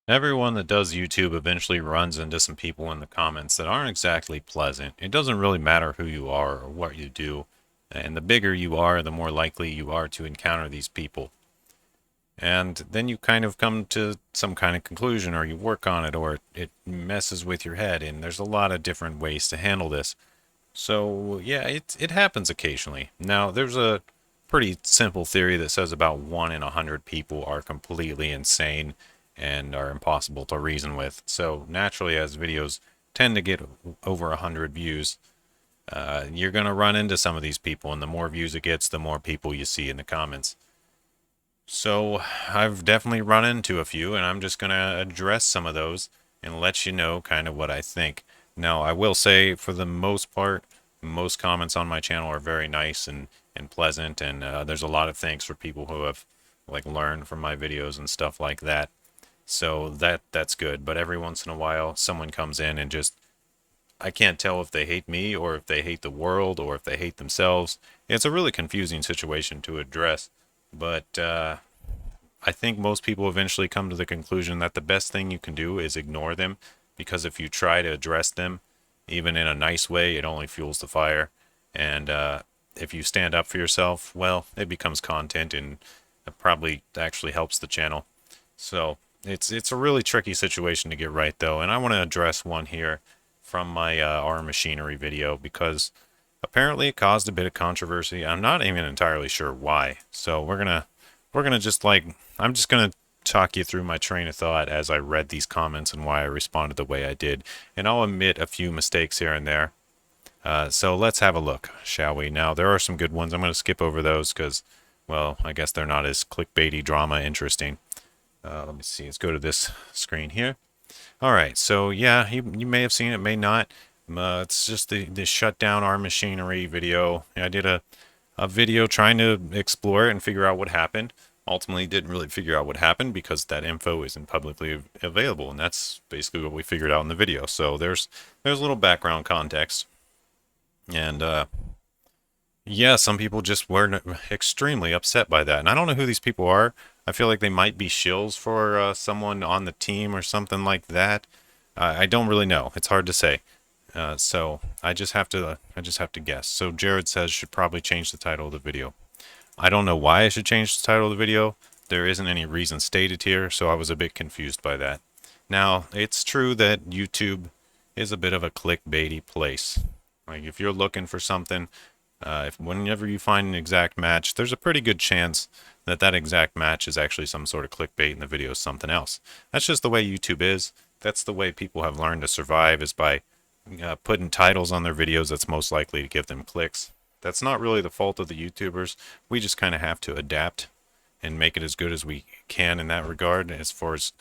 Everyone that does YouTube eventually runs into some people in the comments that aren't exactly pleasant. It doesn't really matter who you are or what you do, and the bigger you are, the more likely you are to encounter these people. And then you kind of come to some kind of conclusion, or you work on it, or it messes with your head, and there's a lot of different ways to handle this. So, yeah, it happens occasionally. Now, there's a pretty simple theory that says about 1 in 100 people are completely insane and are impossible to reason with. So, naturally, as videos tend to get over 100 views, you're going to run into some of these people, and the more views it gets, the more people you see in the comments. So, I've definitely run into a few, and I'm just going to address some of those and let you know kind of what I think. Now, I will say, for the most part, most comments on my channel are very nice and pleasant, and there's a lot of thanks for people who have like learned from my videos and stuff like that. So that's good. But every once in a while, someone comes in and just I can't tell if they hate me or if they hate the world or if they hate themselves. It's a really confusing situation to address, but I think most people eventually come to the conclusion that the best thing you can do is ignore them, because if you try to address them, even in a nice way, it only fuels the fire. And if you stand up for yourself, well, it becomes content and it probably actually helps the channel. So it's a really tricky situation to get right, though, and I want to address one here from my R machinery video because apparently it caused a bit of controversy. I'm not even entirely sure why. So we're gonna just I'm just gonna talk you through my train of thought as I read these comments and why I responded the way I did, and I'll admit a few mistakes here and there. So let's have a look, shall we? Now there are some good ones. I'm gonna skip over those because, well, I guess they're not as clickbaity drama interesting. Let me see. Let's go to this screen here. All right, so yeah, you may have seen it, may not. It's just the shut down our machinery video. I did a video trying to explore it and figure out what happened. Ultimately, didn't really figure out what happened because that info isn't publicly available, and that's basically what we figured out in the video. So there's a little background context, and yeah, some people just were extremely upset by that, and I don't know who these people are. I feel like they might be shills for someone on the team or something like that. I don't really know. It's hard to say. So I just have to guess. So Jared says should probably change the title of the video. I don't know why I should change the title of the video. There isn't any reason stated here, so I was a bit confused by that. Now, it's true that YouTube is a bit of a clickbaity place. Like if you're looking for something, if whenever you find an exact match, there's a pretty good chance that that exact match is actually some sort of clickbait and the video is something else. That's just the way YouTube is. That's the way people have learned to survive, is by putting titles on their videos that's most likely to give them clicks. That's not really the fault of the YouTubers. We just kind of have to adapt and make it as good as we can in that regard, as far as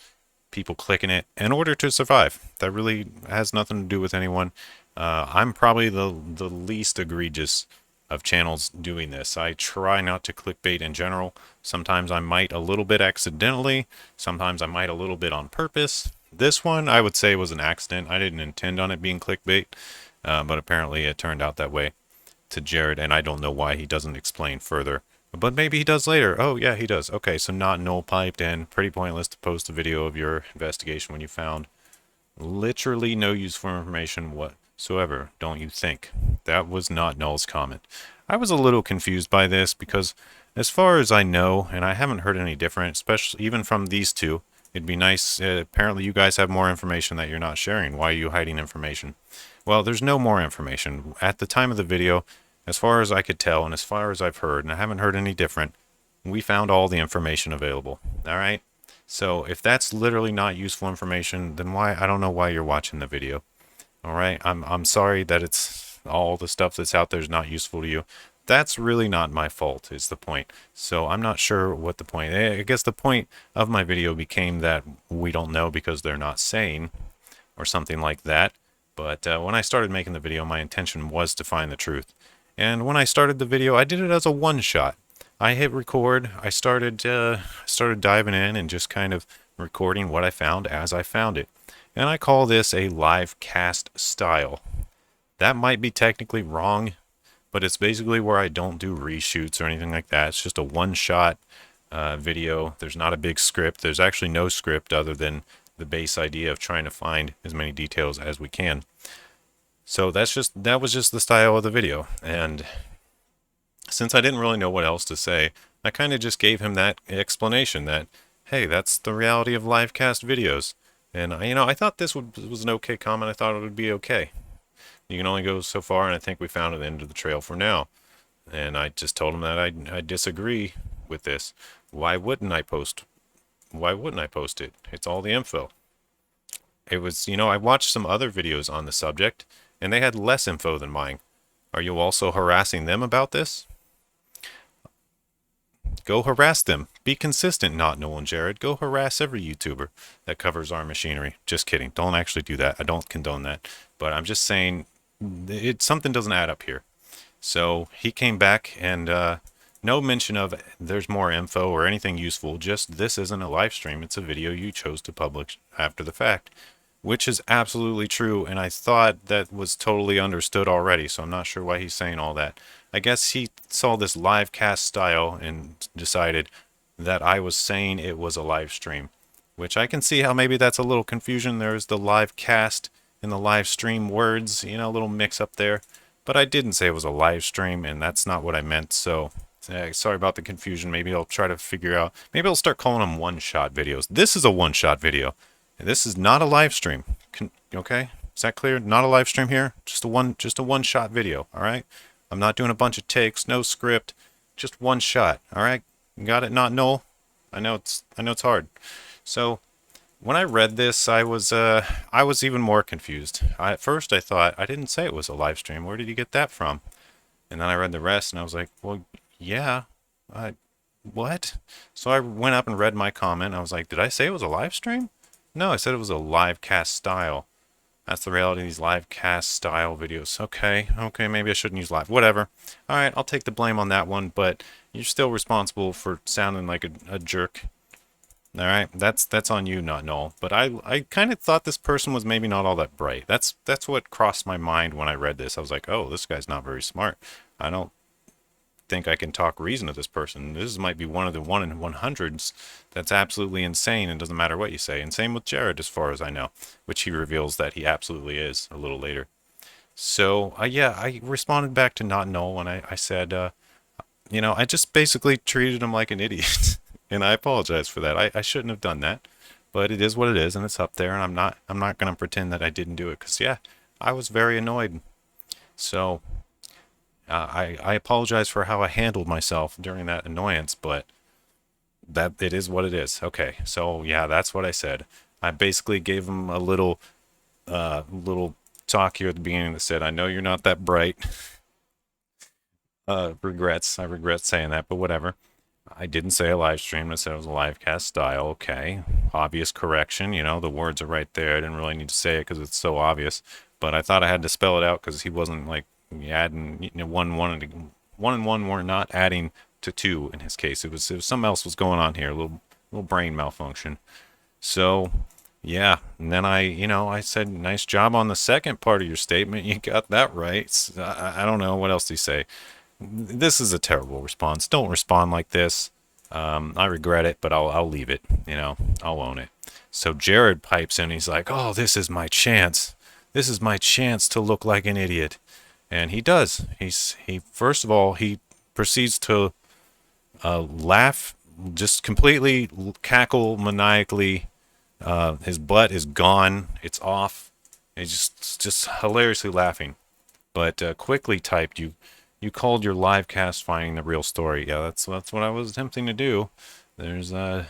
people clicking it in order to survive. That really has nothing to do with anyone. I'm probably the least egregious of channels doing this. I try not to clickbait in general. Sometimes I might a little bit accidentally. Sometimes I might a little bit on purpose. This one I would say was an accident. I didn't intend on it being clickbait, but apparently it turned out that way to Jared, and I don't know why he doesn't explain further. But maybe he does later. Oh, yeah, he does. Okay, so not null piped and pretty pointless to post a video of your investigation when you found literally no useful information whatsoever, don't you think? That was not Null's comment. I was a little confused by this because, as far as I know, and I haven't heard any different, especially even from these two, it'd be nice. Apparently, you guys have more information that you're not sharing. Why are you hiding information? Well, there's no more information. At the time of the video, as far as I could tell, and as far as I've heard, and I haven't heard any different, we found all the information available. All right? So if that's literally not useful information, then I don't know why you're watching the video. All right? I'm sorry that it's all the stuff that's out there is not useful to you. That's really not my fault, is the point. So I'm not sure what the point. I guess the point of my video became that we don't know because they're not saying, or something like that. But when I started making the video, my intention was to find the truth. And when I started the video, I did it as a one-shot. I hit record. I started diving in and just kind of recording what I found as I found it. And I call this a live cast style. That might be technically wrong, but it's basically where I don't do reshoots or anything like that. It's just a one-shot video. There's not a big script. There's actually no script other than the base idea of trying to find as many details as we can. So that was just the style of the video. And since I didn't really know what else to say, I kind of just gave him that explanation that, hey, that's the reality of live cast videos. And I thought this was an okay comment. I thought it would be okay. You can only go so far, and I think we found the end of the trail for now. And I just told him that I disagree with this. Why wouldn't I post? Why wouldn't I post it? It's all the info. It was, I watched some other videos on the subject, and they had less info than mine. Are you also harassing them about this? Go harass them. Be consistent, not Noel and Jared. Go harass every YouTuber that covers our machinery. Just kidding. Don't actually do that. I don't condone that. But I'm just saying, something doesn't add up here. So he came back, and no mention of there's more info or anything useful. Just this isn't a live stream. It's a video you chose to publish after the fact, which is absolutely true. And I thought that was totally understood already. So I'm not sure why he's saying all that. I guess he saw this live cast style and decided that I was saying it was a live stream, which I can see how maybe that's a little confusion. There's the live cast and the live stream words, a little mix up there. But I didn't say it was a live stream, and that's not what I meant. So sorry about the confusion. Maybe I'll try to figure out. Maybe I'll start calling them one-shot videos. This is a one-shot video. This is not a live stream. Okay, is that clear? Not a live stream here. Just a one-shot video. All right. I'm not doing a bunch of takes, no script, just one shot. All right, got it? Not Noel. I know it's hard. So when I read this, I was even more confused. At first, I thought I didn't say it was a live stream. Where did you get that from? And then I read the rest, and I was like, well, yeah, what? So I went up and read my comment. I was like, did I say it was a live stream? No, I said it was a live cast style. That's the reality of these live cast style videos. Okay, maybe I shouldn't use live. Whatever. All right, I'll take the blame on that one, but you're still responsible for sounding like a jerk. All right, that's on you, not Noel. But I kind of thought this person was maybe not all that bright. That's what crossed my mind when I read this. I was like, oh, this guy's not very smart. I don't think I can talk reason to this person. This might be one of the 1 in 100s that's absolutely insane and doesn't matter what you say. And same with Jared, as far as I know, which he reveals that he absolutely is a little later. So yeah, I responded back to not Noel, and I said, I just basically treated him like an idiot, and I apologize for that. I shouldn't have done that, but it is what it is, and it's up there, and I'm not gonna pretend that I didn't do it, because yeah, I was very annoyed. So I apologize for how I handled myself during that annoyance, but that it is what it is. Okay, so yeah, that's what I said. I basically gave him a little talk here at the beginning that said, I know you're not that bright. I regret saying that, but whatever. I didn't say a live stream. I said it was a live cast style. Okay, obvious correction. The words are right there. I didn't really need to say it because it's so obvious, but I thought I had to spell it out because he wasn't like adding, one and one were not adding to two in his case. It was something else was going on here, a little brain malfunction. So yeah, and then I said, nice job on the second part of your statement. You got that right. I don't know what else to say. This is a terrible response. Don't respond like this. I regret it, but I'll leave it. I'll own it. So Jared pipes in. He's like, oh, this is my chance. This is my chance to look like an idiot. And he does. He first of all, he proceeds to laugh, just completely cackle maniacally. His butt is gone. It's off. He's just hilariously laughing. But quickly typed, you called your live cast finding the real story. Yeah, that's what I was attempting to do. There's no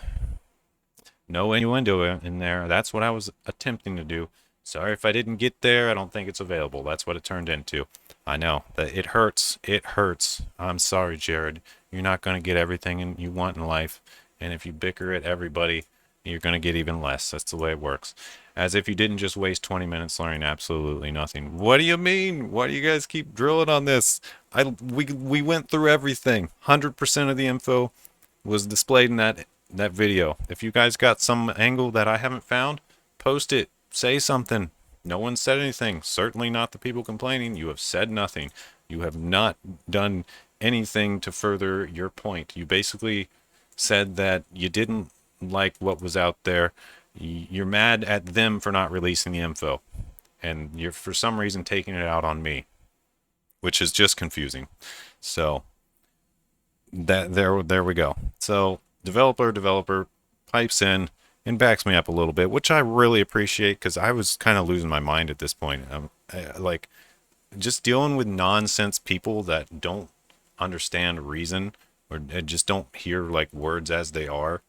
innuendo in there. That's what I was attempting to do. Sorry if I didn't get there. I don't think it's available. That's what it turned into. I know that it hurts. It hurts. I'm sorry, Jared. You're not going to get everything you want in life. And if you bicker at everybody, you're going to get even less. That's the way it works. As if you didn't just waste 20 minutes learning absolutely nothing. What do you mean? Why do you guys keep drilling on this? We went through everything. 100% of the info was displayed in that video. If you guys got some angle that I haven't found, post it. Say something. No one said anything. Certainly not the people complaining. You have said nothing. You have not done anything to further your point. You basically said that you didn't like what was out there. You're mad at them for not releasing the info, and you're for some reason taking it out on me, which is just confusing. So that there we go. So developer pipes in and backs me up a little bit, which I really appreciate because I was kind of losing my mind at this point. Like just dealing with nonsense people that don't understand reason or just don't hear like words as they are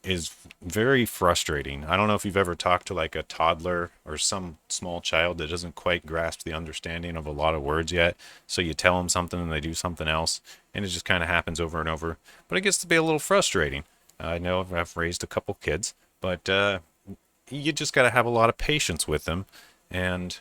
is very frustrating. I don't know if you've ever talked to like a toddler or some small child that doesn't quite grasp the understanding of a lot of words yet. So you tell them something and they do something else, and it just kind of happens over and over. But it gets to be a little frustrating. I know I've raised a couple kids, but you just got to have a lot of patience with them. And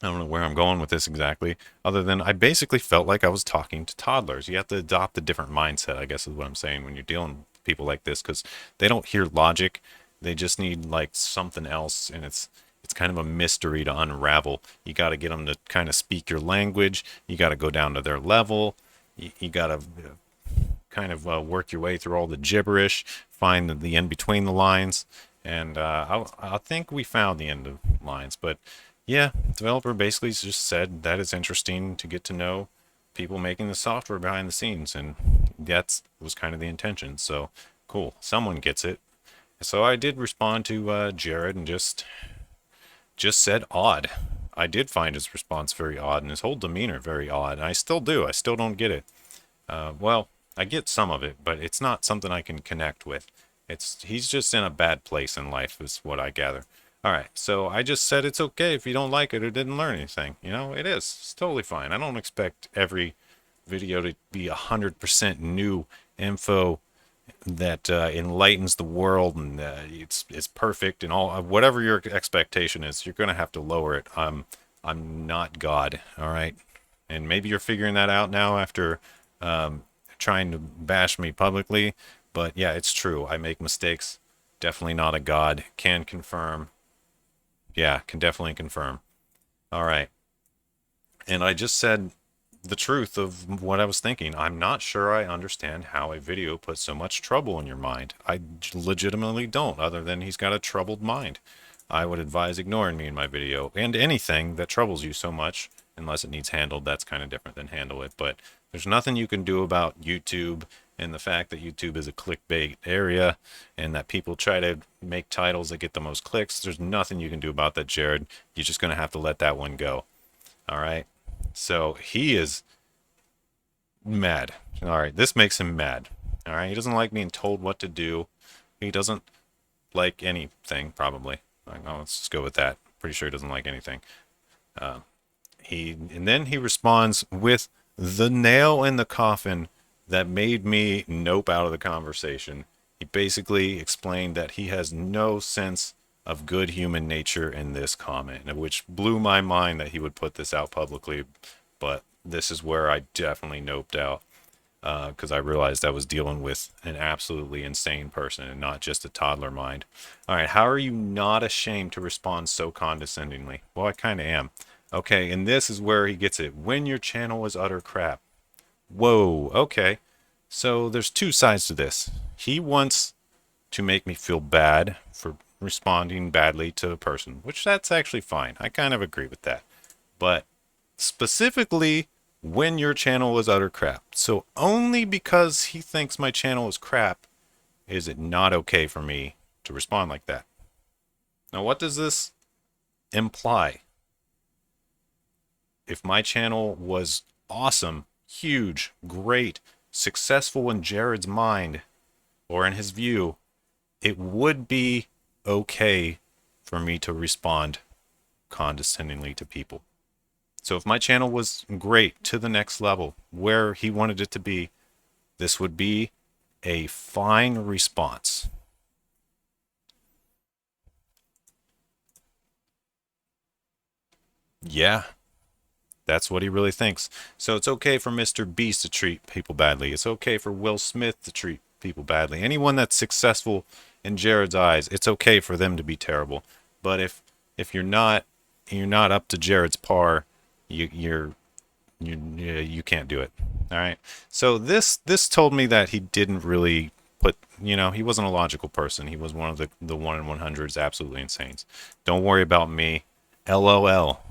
I don't know where I'm going with this exactly, other than I basically felt like I was talking to toddlers. You have to adopt a different mindset, I guess is what I'm saying, when you're dealing with people like this, because they don't hear logic. They just need like something else, and it's kind of a mystery to unravel. You got to get them to kind of speak your language. You got to go down to their level. You got to kind of work your way through all the gibberish, find the in between the lines, and I think we found the end of lines. But yeah, developer basically just said that it's interesting to get to know people making the software behind the scenes, and that was kind of the intention. So cool, someone gets it. So I did respond to Jared and just said odd. I did find his response very odd and his whole demeanor very odd, and I still do. I still don't get it. Well, I get some of it, but it's not something I can connect with. He's just in a bad place in life, is what I gather. All right, so I just said it's okay if you don't like it or didn't learn anything. You know, it is. It's totally fine. I don't expect every video to be 100% new info that enlightens the world and it's perfect and all. Whatever your expectation is, you're gonna have to lower it. I'm not God. All right, and maybe you're figuring that out now after trying to bash me publicly. But yeah, it's true. I make mistakes. Definitely not a god. Can confirm. Yeah, can definitely confirm. All right. And I just said the truth of what I was thinking. I'm not sure I understand how a video puts so much trouble in your mind. I legitimately don't, other than he's got a troubled mind. I would advise ignoring me in my video and anything that troubles you so much, unless it needs handled. That's kind of different than handle it. But there's nothing you can do about YouTube and the fact that YouTube is a clickbait area and that people try to make titles that get the most clicks. There's nothing you can do about that, Jared. You're just going to have to let that one go. All right. So he is mad. All right. This makes him mad. All right. He doesn't like being told what to do. He doesn't like anything, probably. Let's just go with that. Pretty sure he doesn't like anything. And then he responds with the nail in the coffin that made me nope out of the conversation. He basically explained that he has no sense of good human nature in this comment, which blew my mind that he would put this out publicly. But this is where I definitely noped out because I realized I was dealing with an absolutely insane person and not just a toddler mind. All right, how are you not ashamed to respond so condescendingly? Well, I kind of am. Okay, and this is where he gets it. When your channel is utter crap. Whoa, okay. So there's two sides to this. He wants to make me feel bad for responding badly to a person, which that's actually fine. I kind of agree with that. But specifically, when your channel is utter crap. So only because he thinks my channel is crap is it not okay for me to respond like that. Now, what does this imply? If my channel was awesome, huge, great, successful in Jared's mind or in his view, it would be okay for me to respond condescendingly to people. So if my channel was great to the next level, where he wanted it to be, this would be a fine response. Yeah, that's what he really thinks. So it's okay for Mr. Beast to treat people badly. It's okay for Will Smith to treat people badly. Anyone that's successful in Jared's eyes, it's okay for them to be terrible. But if you're not up to Jared's par, you can't do it. All right. So this told me that he didn't really put, he wasn't a logical person. He was one of the 1 in 100s, absolutely insane. Don't worry about me. LOL.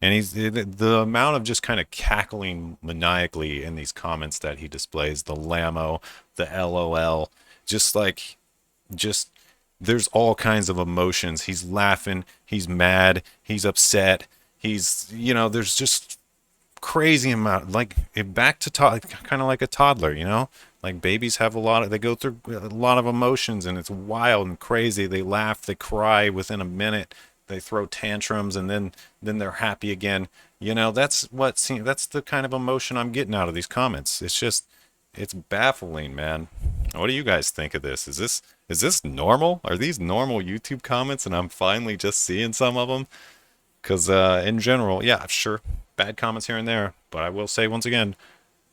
And the amount of just kind of cackling maniacally in these comments that he displays, the Lamo, the LOL, just like, just, there's all kinds of emotions. He's laughing, he's mad, he's upset, there's just crazy amount, like back to kind of like a toddler, like babies have they go through a lot of emotions, and it's wild and crazy. They laugh, they cry within a minute, they throw tantrums, and then they're happy again. That's the kind of emotion I'm getting out of these comments. It's baffling, man. What do you guys think of this? Is this normal? Are these normal YouTube comments, and I'm finally just seeing some of them? Because in general, yeah, sure, bad comments here and there, but I will say once again,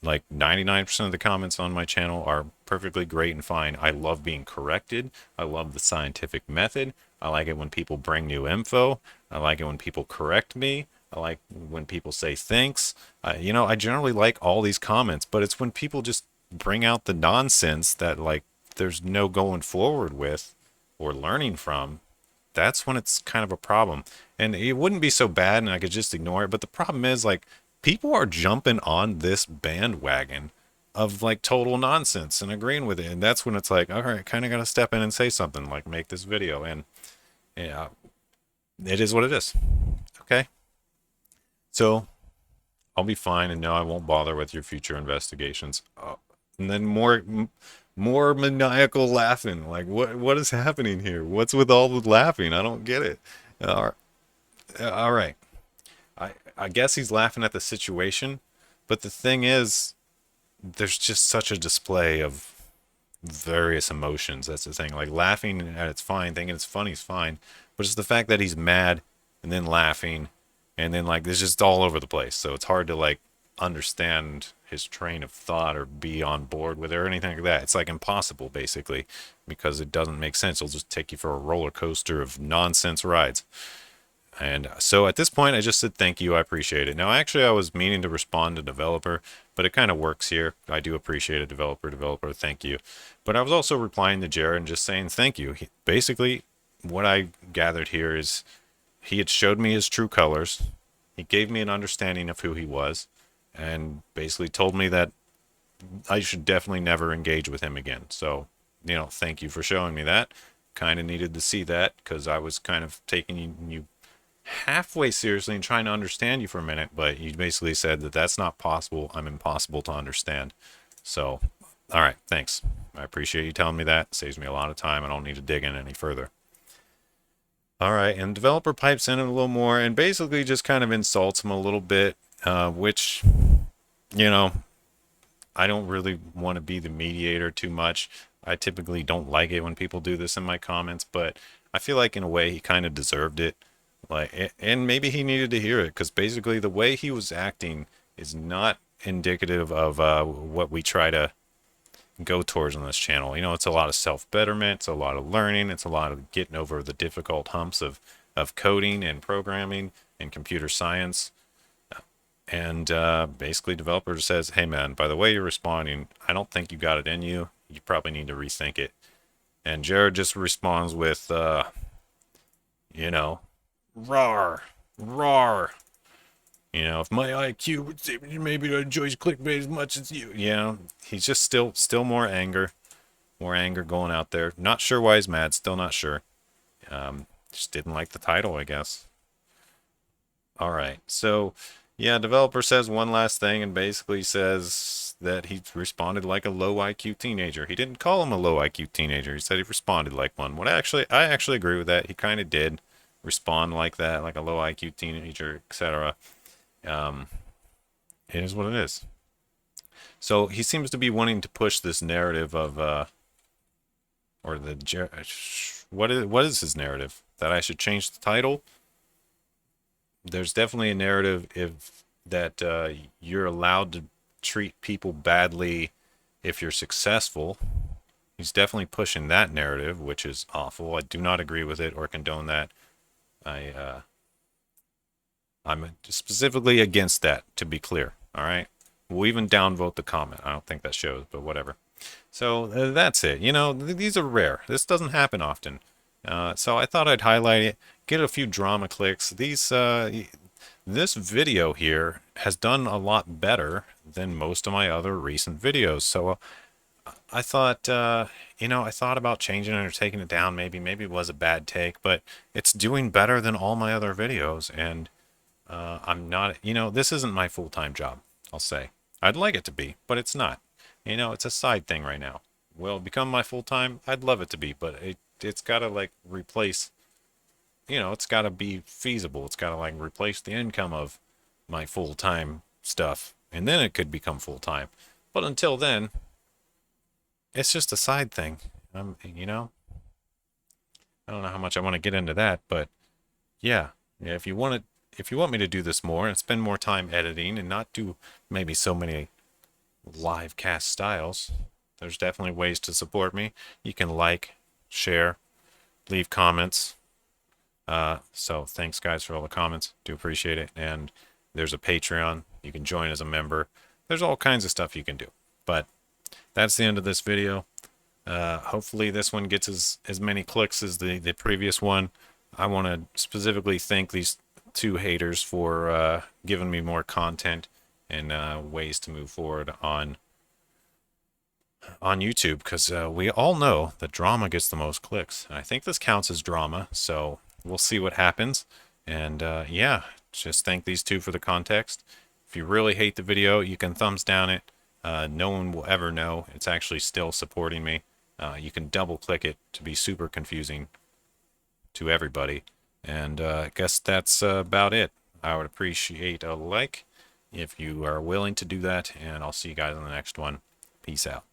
like 99% of the comments on my channel are perfectly great and fine. I love being corrected. I love the scientific method. I like it when people bring new info. I like it when people correct me. I like when people say thanks. I generally like all these comments, but it's when people just bring out the nonsense that, like, there's no going forward with or learning from. That's when it's kind of a problem. And it wouldn't be so bad and I could just ignore it. But the problem is, like, people are jumping on this bandwagon of like total nonsense and agreeing with it. And that's when it's like, all right, kind of got to step in and say something, like make this video. And yeah, it is what it is. Okay. So I'll be fine. And no, I won't bother with your future investigations. And then more maniacal laughing. Like, what is happening here? What's with all the laughing? I don't get it. All right. I guess he's laughing at the situation, but the thing is, there's just such a display of various emotions. That's the thing. Like, laughing at it's fine, thinking it's funny is fine, but it's the fact that he's mad and then laughing, and then like it's just all over the place. So it's hard to like understand his train of thought or be on board with it or anything like that. It's like impossible basically, because it doesn't make sense. It'll just take you for a roller coaster of nonsense rides. And so at this point, I just said thank you. I appreciate it. Now, actually, I was meaning to respond to developer, but it kind of works here. I do appreciate it, developer, thank you. But I was also replying to Jared and just saying thank you. Basically, what I gathered here is he had showed me his true colors. He gave me an understanding of who he was, and basically told me that I should definitely never engage with him again. So, thank you for showing me that. Kind of needed to see that, because I was kind of taking you halfway seriously and trying to understand you for a minute, but you basically said that that's not possible. I'm impossible to understand. So, all right, thanks. I appreciate you telling me that. It saves me a lot of time. I don't need to dig in any further. All right, and developer pipes in a little more and basically just kind of insults him a little bit, which, I don't really want to be the mediator too much. I typically don't like it when people do this in my comments, but I feel like in a way he kind of deserved it. Like, and maybe he needed to hear it, because basically the way he was acting is not indicative of what we try to go towards on this channel. It's a lot of self-betterment, it's a lot of learning, it's a lot of getting over the difficult humps of coding and programming and computer science. And basically developer says, hey man, by the way you're responding, I don't think you got it in you. You probably need to rethink it. And Jared just responds with, rawr, rawr. If my IQ would say maybe I enjoy clickbait as much as you. He's just still more anger going out there. Not sure why he's mad. Still not sure. Just didn't like the title, I guess. All right. So, yeah, developer says one last thing and basically says that he responded like a low IQ teenager. He didn't call him a low IQ teenager. He said he responded like one. I actually agree with that. He kind of did respond like that, like a low IQ teenager, etc. It is what it is. So he seems to be wanting to push this narrative of, what is his narrative? That I should change the title? There's definitely a narrative that you're allowed to treat people badly if you're successful. He's definitely pushing that narrative, which is awful. I do not agree with it or condone that. I'm specifically against that, to be clear. All right. We'll even downvote the comment. I don't think that shows, but whatever. So that's it. You know, these are rare. This doesn't happen often. So I thought I'd highlight it, get a few drama clicks. This video here has done a lot better than most of my other recent videos. So I thought, I thought about changing it or taking it down. Maybe it was a bad take, but it's doing better than all my other videos. And I'm not, this isn't my full-time job, I'll say. I'd like it to be, but it's not. It's a side thing right now. Will it become my full-time? I'd love it to be, but it's got to like replace, it's got to be feasible. It's got to like replace the income of my full-time stuff, and then it could become full-time. But until then, it's just a side thing. I don't know how much I want to get into that, but yeah, if you want me to do this more and spend more time editing and not do maybe so many live cast styles, there's definitely ways to support me. You can like, share, leave comments. So thanks guys for all the comments. Do appreciate it. And there's a Patreon. You can join as a member. There's all kinds of stuff you can do. But that's the end of this video. Hopefully this one gets as many clicks as the previous one. I want to specifically thank these two haters for giving me more content and ways to move forward on YouTube, because we all know that drama gets the most clicks. And I think this counts as drama, so we'll see what happens. And yeah, just thank these two for the context. If you really hate the video, you can thumbs down it. No one will ever know. It's actually still supporting me. You can double click it to be super confusing to everybody. And I guess that's about it. I would appreciate a like if you are willing to do that, and I'll see you guys in the next one. Peace out.